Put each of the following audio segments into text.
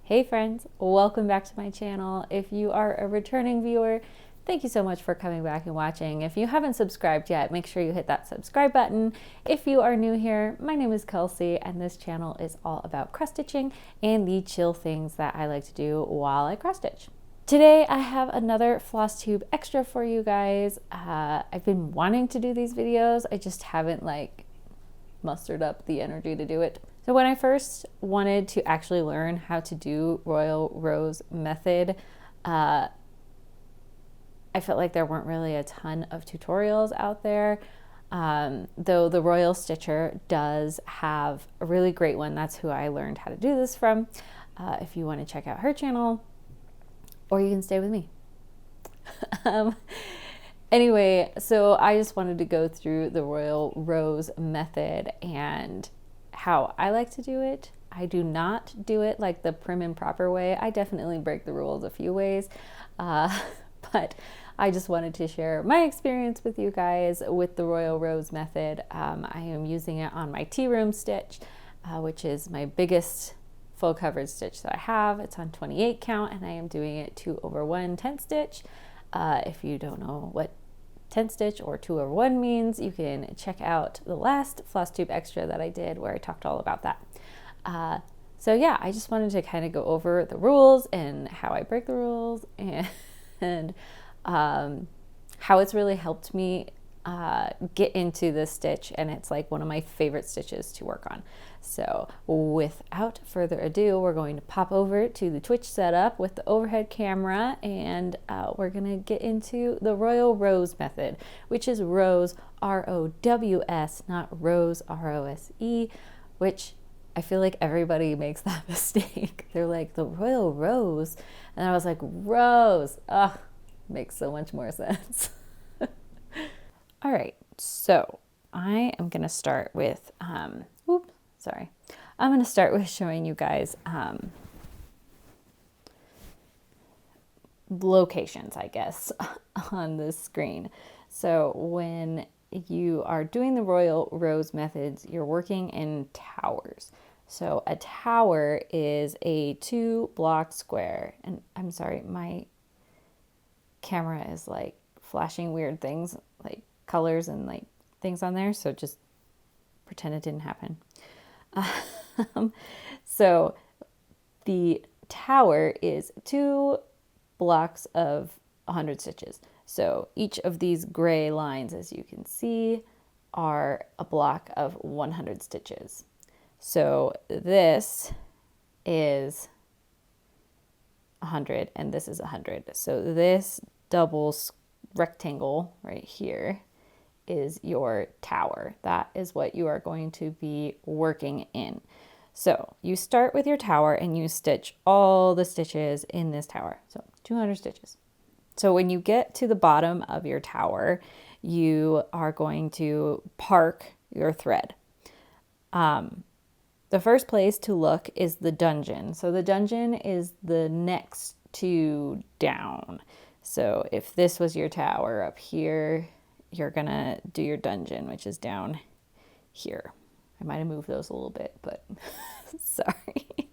Hey friends, welcome back to my channel. If you are a returning viewer, thank you so much for coming back and watching. If you haven't subscribed yet, make sure you hit that subscribe button. If you are new here, my name is Kelsey and this channel is all about cross stitching and the chill things that I like to do while I cross stitch. Today I have another FlossTube extra for you guys. I've been wanting to do these videos, I just haven't mustered up the energy to do it. So when I first wanted to actually learn how to do Royal Rose method, I felt like there weren't really a ton of tutorials out there, though the Royal Stitcher does have a really great one. That's who I learned how to do this from. If you want to check out her channel, or you can stay with me. Anyway, so I just wanted to go through the Royal Rose method and how I like to do it. I do not do it like the prim and proper way. I definitely break the rules a few ways, but I just wanted to share my experience with you guys with the Royal Rose method. I am using it on my tea room stitch, which is my biggest full coverage stitch that I have. It's on 28 count and I am doing it 2/1 tent stitch. If you don't know what tent stitch or 2/1 means, you can check out the last FlossTube extra that I did where I talked all about that. So yeah, I just wanted to kind of go over the rules and how I break the rules and how it's really helped me get into this stitch, and it's like one of my favorite stitches to work on. So without further ado, we're going to pop over to the Twitch setup with the overhead camera, and we're gonna get into the Royal Rose method, which is Rose, R-O-W-S, not Rose, R-O-S-E, which I feel like everybody makes that mistake. They're like, the Royal Rose, and I was like, Rose, makes so much more sense. All right, so I am gonna start with, I'm gonna start with showing you guys locations, I guess, on the screen. So when you are doing the Royal Rose methods, you're working in towers. So a tower is a 2-block square, and I'm sorry, my camera is like flashing weird things, like colors and like things on there, so just pretend it didn't happen. So the tower is 2 blocks of 100 stitches. So each of these gray lines, as you can see, are a block of 100 stitches. So this is 100 and this is 100. So this double rectangle right here is your tower. That is what you are going to be working in. So you start with your tower and you stitch all the stitches in this tower. So 200 stitches. So when you get to the bottom of your tower, you are going to park your thread. The first place to look is the dungeon. So the dungeon is the next two down. So if this was your tower up here, you're gonna do your dungeon, which is down here. I might have moved those a little bit, but sorry.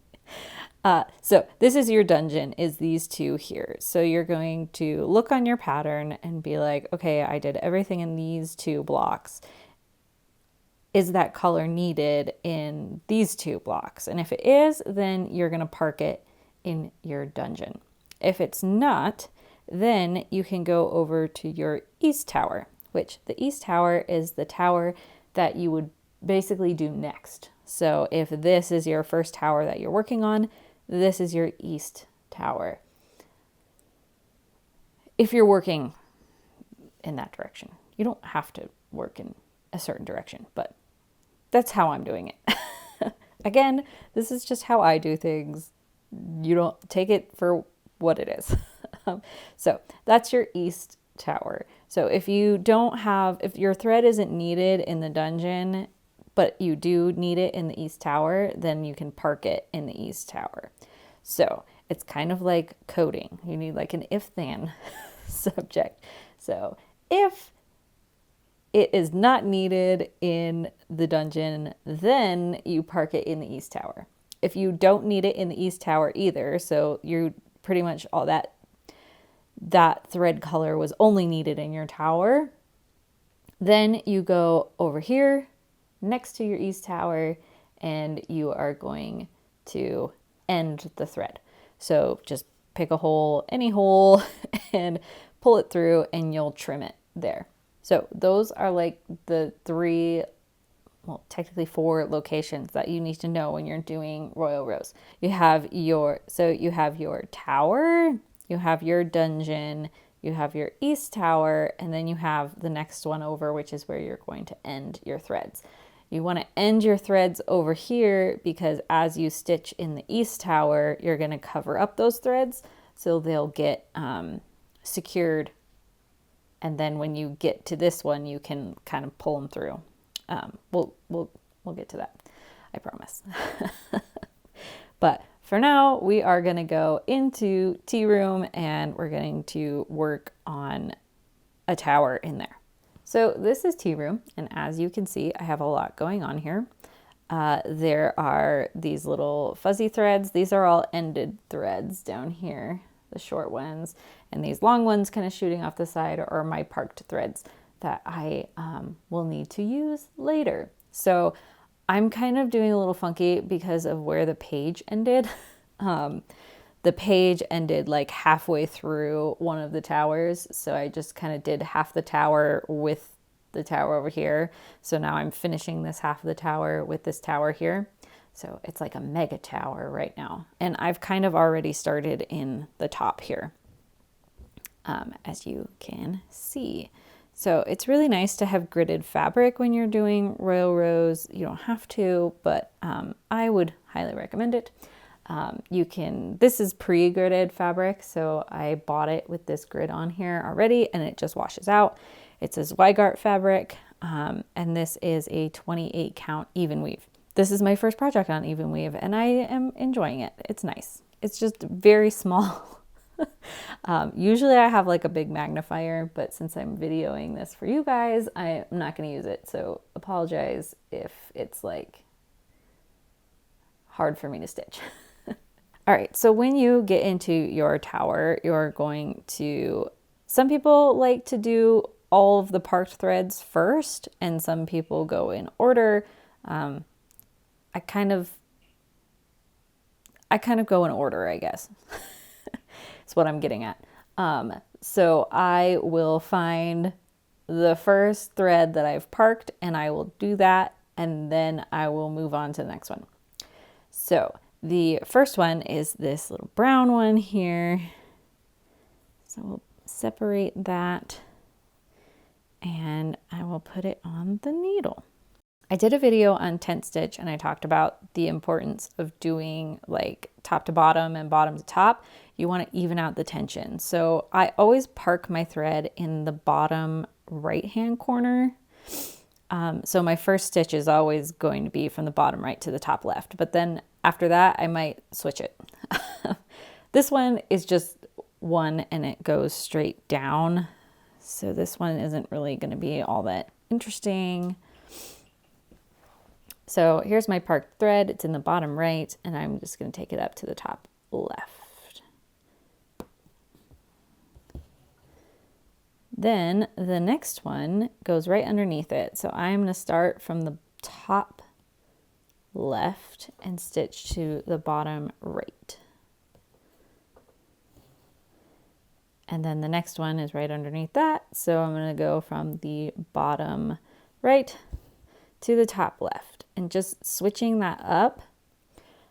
So this is your dungeon, is these two here. So you're going to look on your pattern and be like, okay, I did everything in these 2 blocks. Is that color needed in these 2 blocks? And if it is, then you're gonna park it in your dungeon. If it's not, then you can go over to your east tower, which the east tower is the tower that you would basically do next. So if this is your first tower that you're working on, this is your east tower. If you're working in that direction, you don't have to work in a certain direction, but that's how I'm doing it. Again, this is just how I do things. You don't take it for what it is. So that's your east tower. So if your thread isn't needed in the dungeon, but you do need it in the east tower, then you can park it in the east tower. So it's kind of like coding. You need like an if-then subject. So if it is not needed in the dungeon, then you park it in the east tower. if you don't need it in the east tower either, so you pretty much all that thread color was only needed in your tower, then you go over here next to your east tower and you are going to end the thread. So just pick a hole, any hole, and pull it through and you'll trim it there. So those are like the three, well, technically 4 locations that you need to know when you're doing Royal Rose. You have your tower, you have your dungeon, you have your east tower, and then you have the next one over, which is where you're going to end your threads. You want to end your threads over here because as you stitch in the east tower, you're going to cover up those threads so they'll get secured. And then when you get to this one, you can kind of pull them through. We'll get to that, I promise. But for now, we are going to go into tea room and we're going to work on a tower in there. So this is tea room, and as you can see, I have a lot going on here. There are these little fuzzy threads. These are all ended threads down here, the short ones, and these long ones kind of shooting off the side are my parked threads that I will need to use later. So I'm kind of doing a little funky because of where the page ended. The page ended like halfway through one of the towers. So I just kind of did half the tower with the tower over here. So now I'm finishing this half of the tower with this tower here. So it's like a mega tower right now. And I've kind of already started in the top here, as you can see. So it's really nice to have gridded fabric when you're doing Royal Rose. You don't have to, but I would highly recommend it. This is pre-gridded fabric, so I bought it with this grid on here already and it just washes out. It says Weigart fabric, and this is a 28 count even weave. This is my first project on even weave and I am enjoying it. It's nice. It's just very small. Usually I have like a big magnifier, but since I'm videoing this for you guys, I'm not going to use it. So apologize if it's like hard for me to stitch. All right, so when you get into your tower, you're going to, some people like to do all of the parked threads first, and some people go in order. I kind of go in order, I guess. That's what I'm getting at. So I will find the first thread that I've parked and I will do that, and then I will move on to the next one. So the first one is this little brown one here. So we'll separate that and I will put it on the needle. I did a video on tent stitch and I talked about the importance of doing like top to bottom and bottom to top. You want to even out the tension. So I always park my thread in the bottom right hand corner. So my first stitch is always going to be from the bottom right to the top left, but then after that I might switch it. This one is just one and it goes straight down. So this one isn't really going to be all that interesting. So here's my parked thread. It's in the bottom right, and I'm just going to take it up to the top left. Then the next one goes right underneath it. So I'm going to start from the top left and stitch to the bottom right. And then the next one is right underneath that. So I'm going to go from the bottom right to the top left. And just switching that up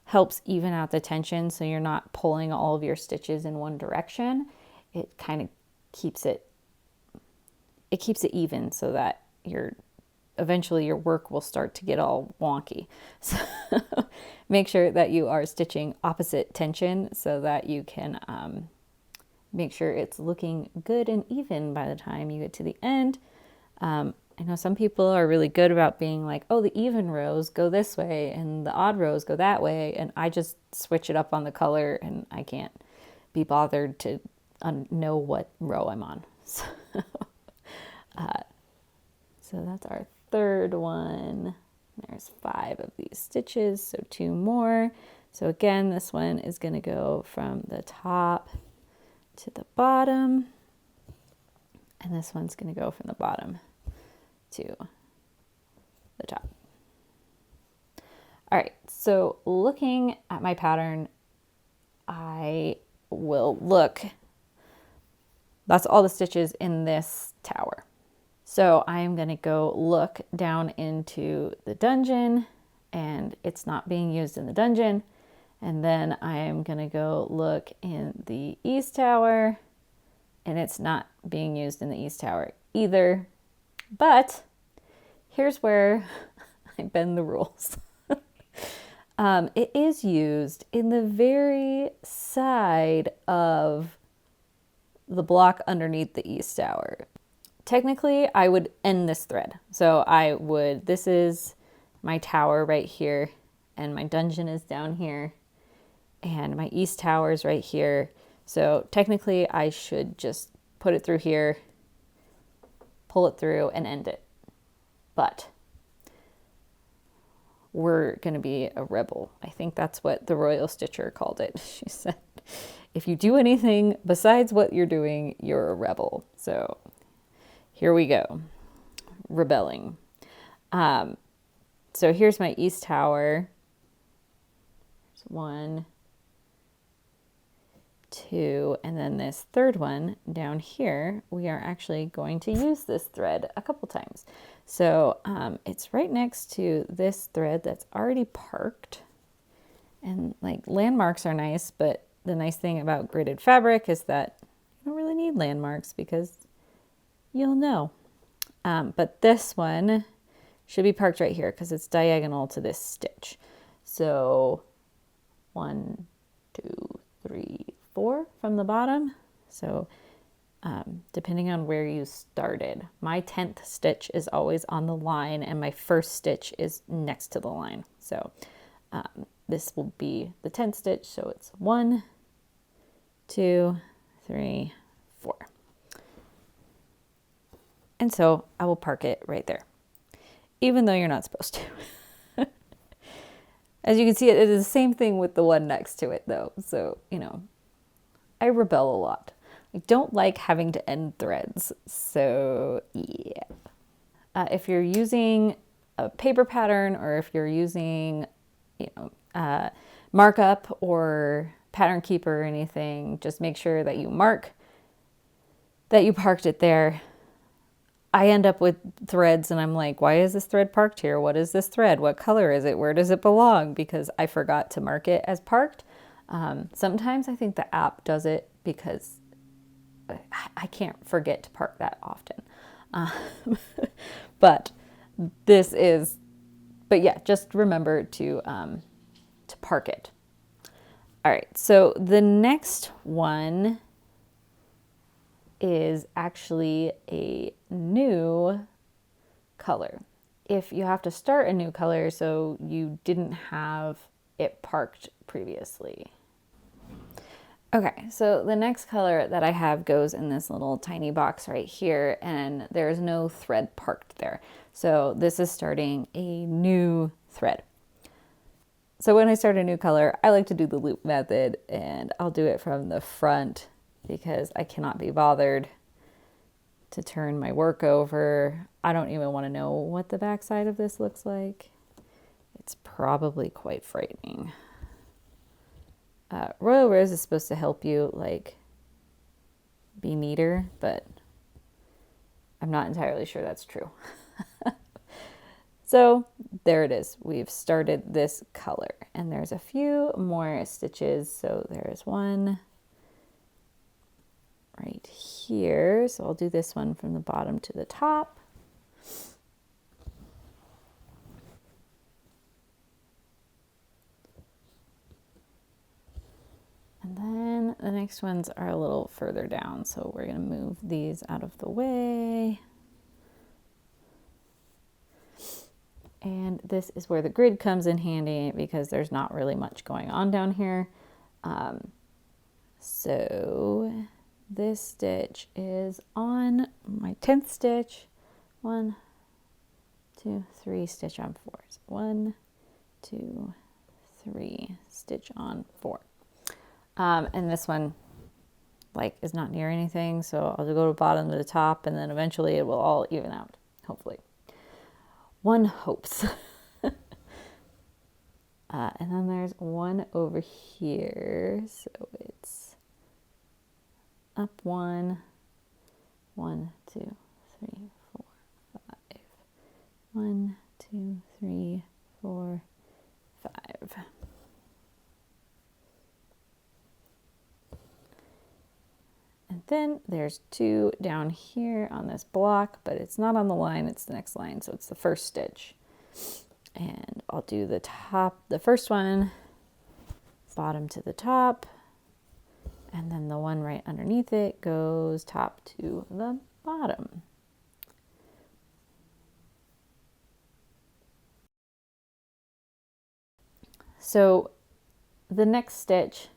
helps even out the tension so you're not pulling all of your stitches in one direction. It kind of keeps it even so that eventually your work will start to get all wonky. So make sure that you are stitching opposite tension so that you can make sure it's looking good and even by the time you get to the end. I know some people are really good about being like, oh, the even rows go this way and the odd rows go that way. And I just switch it up on the color and I can't be bothered to know what row I'm on. So, so that's our third one. There's 5 of these stitches, so 2 more. So again, this one is going to go from the top to the bottom, and this one's going to go from the bottom to the top. All right, so looking at my pattern, I will look, that's all the stitches in this tower. So I'm going to go look down into the dungeon, and it's not being used in the dungeon. And then I am going to go look in the east tower, and it's not being used in the east tower either. But here's where I bend the rules. It is used in the very side of the block underneath the east tower. Technically, I would end this thread. So this is my tower right here, and my dungeon is down here, and my east tower is right here. So technically, I should just put it through here, pull it through, and end it. But we're going to be a rebel. I think that's what the Royal Stitcher called it. She said, if you do anything besides what you're doing, you're a rebel. So here we go, rebelling. So here's my east tower. There's 1, 2, and then this third one down here, we are actually going to use this thread a couple times. So it's right next to this thread that's already parked. And like, landmarks are nice, but the nice thing about gridded fabric is that you don't really need landmarks because you'll know. But this one should be parked right here because it's diagonal to this stitch. So 1, 2, 3, 4 from the bottom. So depending on where you started, my 10th stitch is always on the line, and my first stitch is next to the line. So this will be the 10th stitch. So it's 1, 2, 3, 4. And so I will park it right there, even though you're not supposed to. As you can see, it is the same thing with the one next to it though. So, you know, I rebel a lot. I don't like having to end threads. So yeah. If you're using a paper pattern, or if you're using, markup or pattern keeper or anything, just make sure that you mark that you parked it there. I end up with threads and I'm like, why is this thread parked here? What is this thread? What color is it? Where does it belong? Because I forgot to mark it as parked. Sometimes I think the app does it because I can't forget to park that often. But yeah, just remember to park it. All right, so the next one is actually a new color. If you have to start a new color, so you didn't have it parked previously. Okay, so the next color that I have goes in this little tiny box right here, and there's no thread parked there. So this is starting a new thread. So when I start a new color, I like to do the loop method, and I'll do it from the front because I cannot be bothered to turn my work over. I don't even want to know what the back side of this looks like. It's probably quite frightening. Royal Rose is supposed to help you like be neater, but I'm not entirely sure that's true. So there it is. We've started this color, and there's a few more stitches. So there's one right here. So I'll do this one from the bottom to the top. And then the next ones are a little further down. So we're going to move these out of the way. And this is where the grid comes in handy because there's not really much going on down here. So this stitch is on my 10th stitch. 1, 2, 3 stitch on 4. So 1, 2, 3, stitch on 4. And this one like is not near anything, so I'll go to bottom to the top, and then eventually it will all even out, hopefully. One hopes. And then there's one over here, so it's up 1, 1, 2, 3, 4, 5. 1, 2, 3, 4, 5. And then there's 2 down here on this block, but it's not on the line, it's the next line, so it's the first stitch. And I'll do the top, the first one, bottom to the top, and then the one right underneath it goes top to the bottom. So the next stitch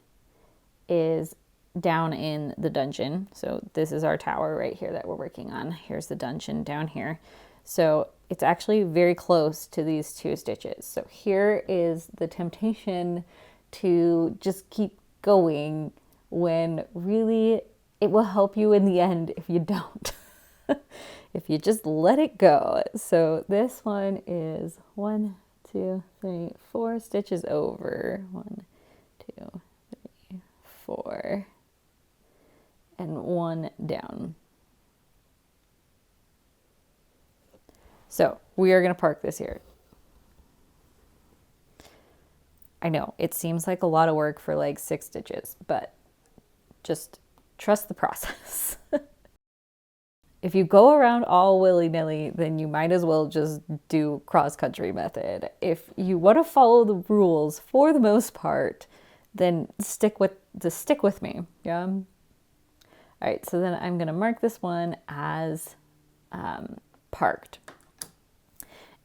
is down in the dungeon. So this is our tower right here that we're working on. Here's the dungeon down here. So it's actually very close to these 2 stitches. So here is the temptation to just keep going when really it will help you in the end if you don't. If you just let it go. So this one is 1, 2, 3, 4 stitches over. 1, 2, 3, 4. And 1 down. So we are going to park this here. I know it seems like a lot of work for like 6 stitches, but just trust the process. If you go around all willy-nilly, then you might as well just do cross-country method. If you want to follow the rules for the most part, then stick with me. Yeah. All right, so then I'm going to mark this one as parked.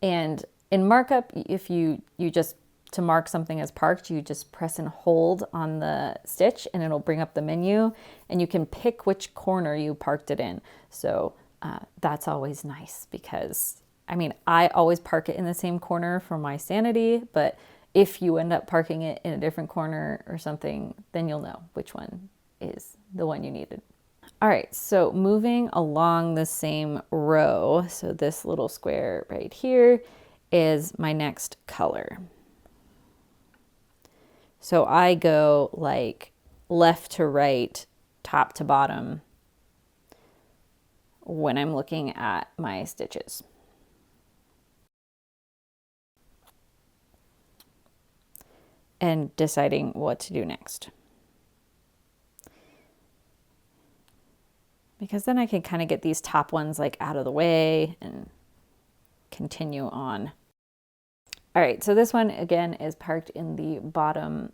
And in markup, if you just, to mark something as parked, you just press and hold on the stitch and it'll bring up the menu, and you can pick which corner you parked it in. So that's always nice because, I mean, I always park it in the same corner for my sanity, but if you end up parking it in a different corner or something, then you'll know which one is the one you needed. All right, so moving along the same row, so this little square right here is my next color. So I go like left to right, top to bottom when I'm looking at my stitches. And deciding what to do next. Because then I can kind of get these top ones like out of the way and continue on. All right, so this one again is parked in the bottom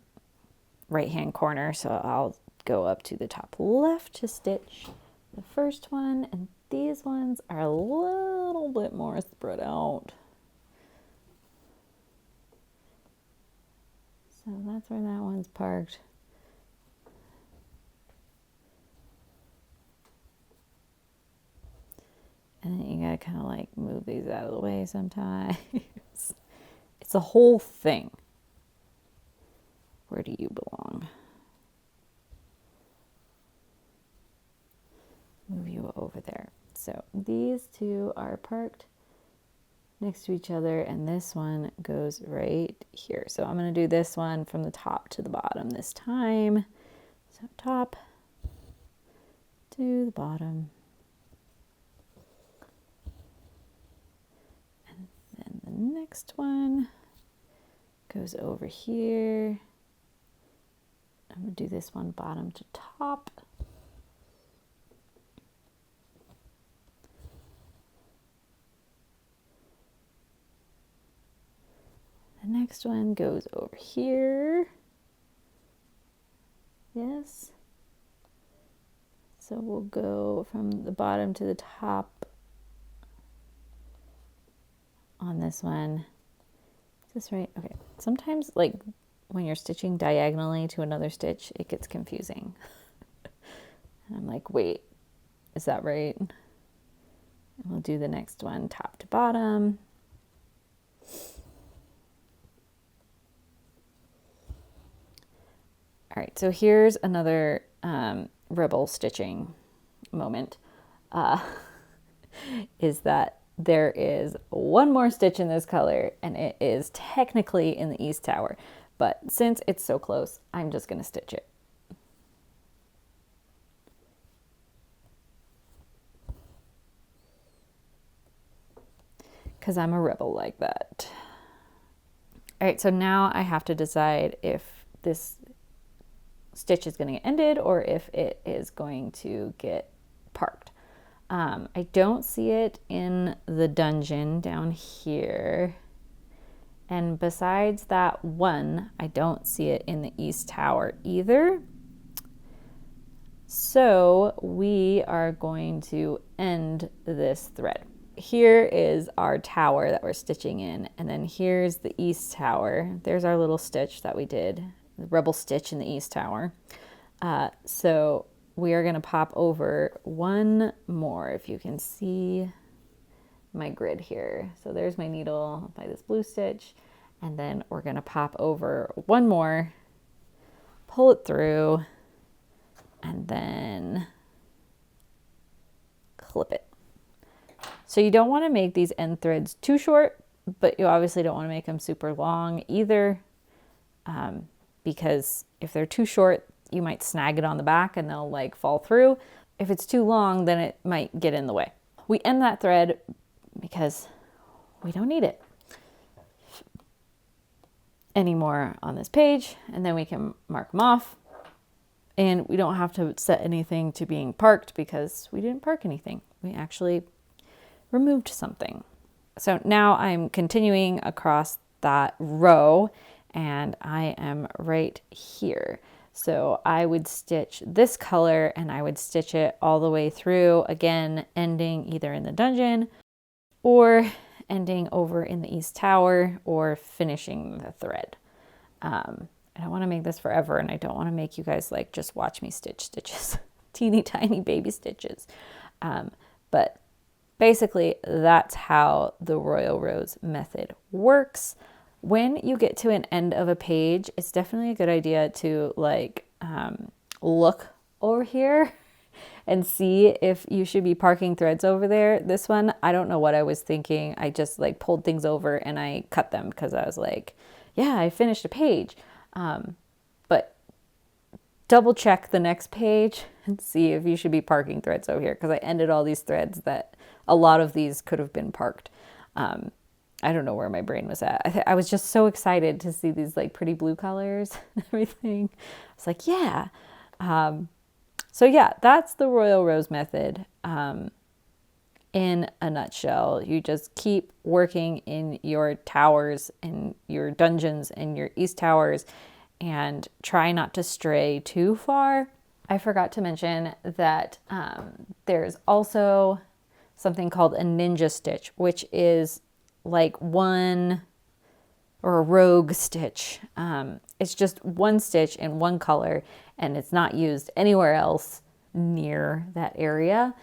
right-hand corner. So I'll go up to the top left to stitch the first one, and these ones are a little bit more spread out. So that's where that one's parked. And then you gotta kind of like move these out of the way sometimes. It's a whole thing. Where do you belong? Move you over there. So these 2 are parked next to each other, and this one goes right here. So I'm going to do this one from the top to the bottom this time. So top to the bottom. And then the next one goes over here. I'm going to do this one bottom to top. The next one goes over here. Yes. So we'll go from the bottom to the top on this one. Is this right? Okay. Sometimes like when you're stitching diagonally to another stitch, it gets confusing. And I'm like, wait, is that right? And we'll do the next one top to bottom. All right, so here's another rebel stitching moment, is that there is one more stitch in this color, and it is technically in the East Tower, but since it's so close, I'm just gonna stitch it. Because I'm a rebel like that. All right, so now I have to decide if this stitch is going to get ended or if it is going to get parked. I don't see it in the dungeon down here. And besides that one, I don't see it in the East Tower either. So we are going to end this thread. Here is our tower that we're stitching in, and then here's the East Tower. There's our little stitch that we did, the rebel stitch in the East Tower. So we are going to pop over one more, if you can see my grid here. So there's my needle by this blue stitch, and then we're going to pop over one more, pull it through, and then clip it. So you don't want to make these end threads too short, but you obviously don't want to make them super long either, because if they're too short, you might snag it on the back and they'll like fall through. If it's too long, then it might get in the way. We end that thread because we don't need it anymore on this page, and then we can mark them off. And we don't have to set anything to being parked because we didn't park anything. We actually removed something. So now I'm continuing across that row, and I am right here. So I would stitch this color and I would stitch it all the way through, again, ending either in the dungeon or ending over in the East Tower or finishing the thread. I don't want to make this forever, and I don't want to make you guys like just watch me stitch stitches, teeny tiny baby stitches. But basically that's how the Royal Rose method works. When you get to an end of a page, it's definitely a good idea to like look over here and see if you should be parking threads over there. This one, I don't know what I was thinking. I just like pulled things over and I cut them because I was like, yeah, I finished a page. But double check the next page and see if you should be parking threads over here, because I ended all these threads that a lot of these could have been parked. I don't know where my brain was at. I was just so excited to see these like pretty blue colors and everything. I was like, yeah. So yeah, that's the Royal Rose method. In a nutshell, you just keep working in your towers and your dungeons and your East Towers and try not to stray too far. I forgot to mention that there's also something called a ninja stitch, which is like one, or a rogue stitch. It's just one stitch in one color and it's not used anywhere else near that area.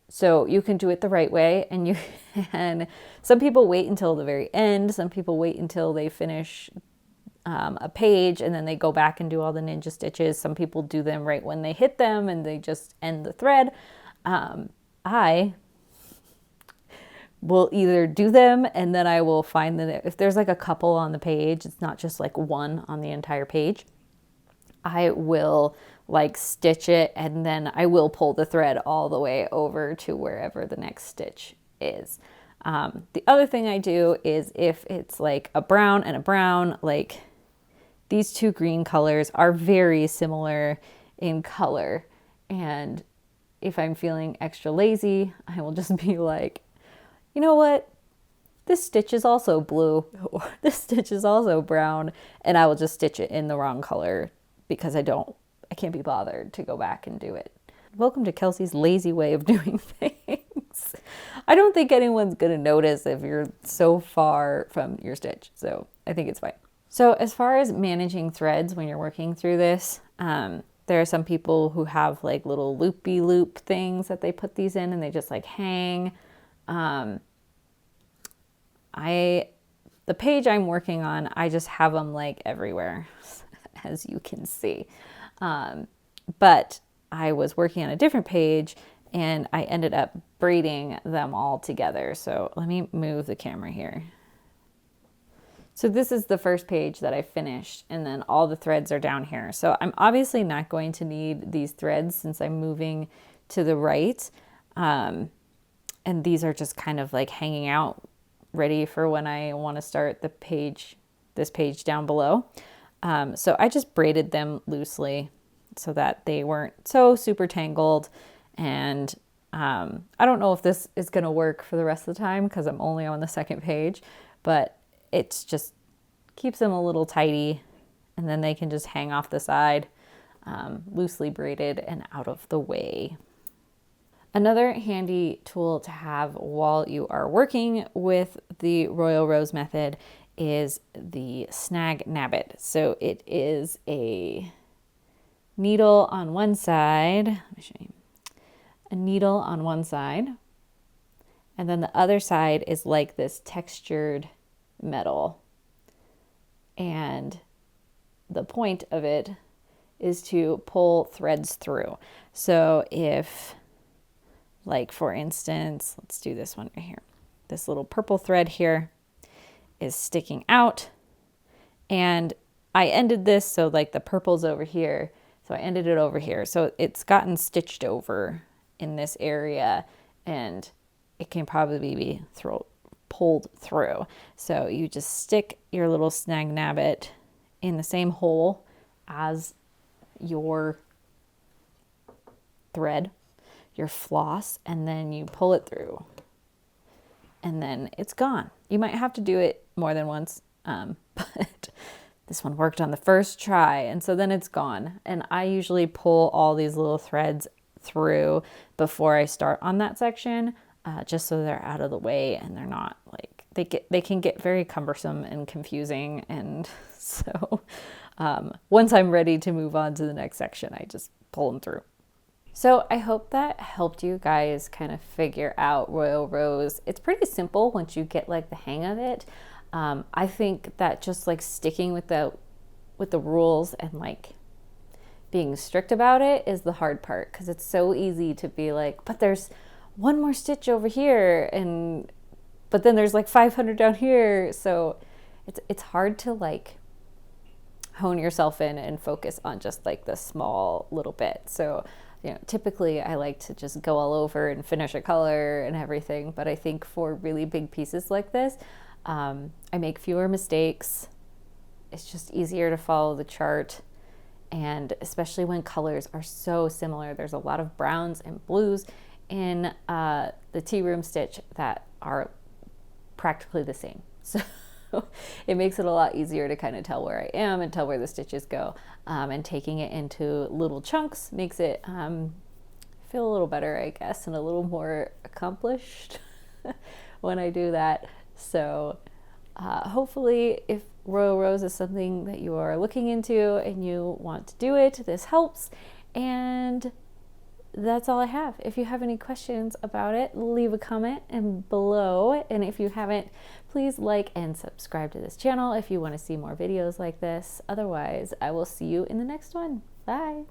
So you can do it the right way, and you can, some people wait until the very end. Some people wait until they finish a page and then they go back and do all the ninja stitches. Some people do them right when they hit them and they just end the thread. I will either do them and then I will find that if there's like a couple on the page, it's not just like one on the entire page, I will like stitch it and then I will pull the thread all the way over to wherever the next stitch is. The other thing I do is if it's like a brown and a brown, like these two green colors are very similar in color. And if I'm feeling extra lazy, I will just be like, you know what? This stitch is also blue, or this stitch is also brown, and I will just stitch it in the wrong color because I can't be bothered to go back and do it. Welcome to Kelsey's lazy way of doing things. I don't think anyone's gonna notice if you're so far from your stitch, so I think it's fine. So as far as managing threads when you're working through this, there are some people who have like little loopy-loop things that they put these in and they just like hang. The page I'm working on, I just have them like everywhere. as you can see. But I was working on a different page and I ended up braiding them all together. So let me move the camera here. So this is the first page that I finished, and then all the threads are down here. So I'm obviously not going to need these threads since I'm moving to the right. And these are just kind of like hanging out ready for when I want to start the page, this page down below. So I just braided them loosely so that they weren't so super tangled. And I don't know if this is going to work for the rest of the time because I'm only on the second page, but it's just keeps them a little tidy, and then they can just hang off the side, loosely braided and out of the way. Another handy tool to have while you are working with the Royal Rose method is the Snag Nabbit. So it is a needle on one side. Let me show you. A needle on one side, and then the other side is like this textured metal. And the point of it is to pull threads through. So if, like for instance, let's do this one right here. This little purple thread here is sticking out, and I ended this so like the purple's over here. So I ended it over here. So it's gotten stitched over in this area, and it can probably be pulled through. So you just stick your little Snag Nabbit in the same hole as your thread, your floss, and then you pull it through, and then it's gone. You might have to do it more than once, but this one worked on the first try, and so then it's gone. And I usually pull all these little threads through before I start on that section, just so they're out of the way and they're not like, they can get very cumbersome and confusing. And so once I'm ready to move on to the next section, I just pull them through. So I hope that helped you guys kind of figure out Royal Rose. It's pretty simple once you get like the hang of it. I think that just like sticking with the rules and like being strict about it is the hard part, because it's so easy to be like, but there's one more stitch over here, but then there's like 500 down here. So it's hard to like hone yourself in and focus on just like the small little bit. So, you know, typically I like to just go all over and finish a color and everything. But I think for really big pieces like this, I make fewer mistakes. It's just easier to follow the chart. And especially when colors are so similar, there's a lot of browns and blues in the tea room stitch that are practically the same. So it makes it a lot easier to kind of tell where I am and tell where the stitches go. And taking it into little chunks makes it feel a little better, I guess, and a little more accomplished when I do that. So hopefully, if Royal Rose is something that you are looking into and you want to do it, this helps. And that's all I have. If you have any questions about it, leave a comment below. And if you haven't, please like and subscribe to this channel if you want to see more videos like this. Otherwise, I will see you in the next one. Bye.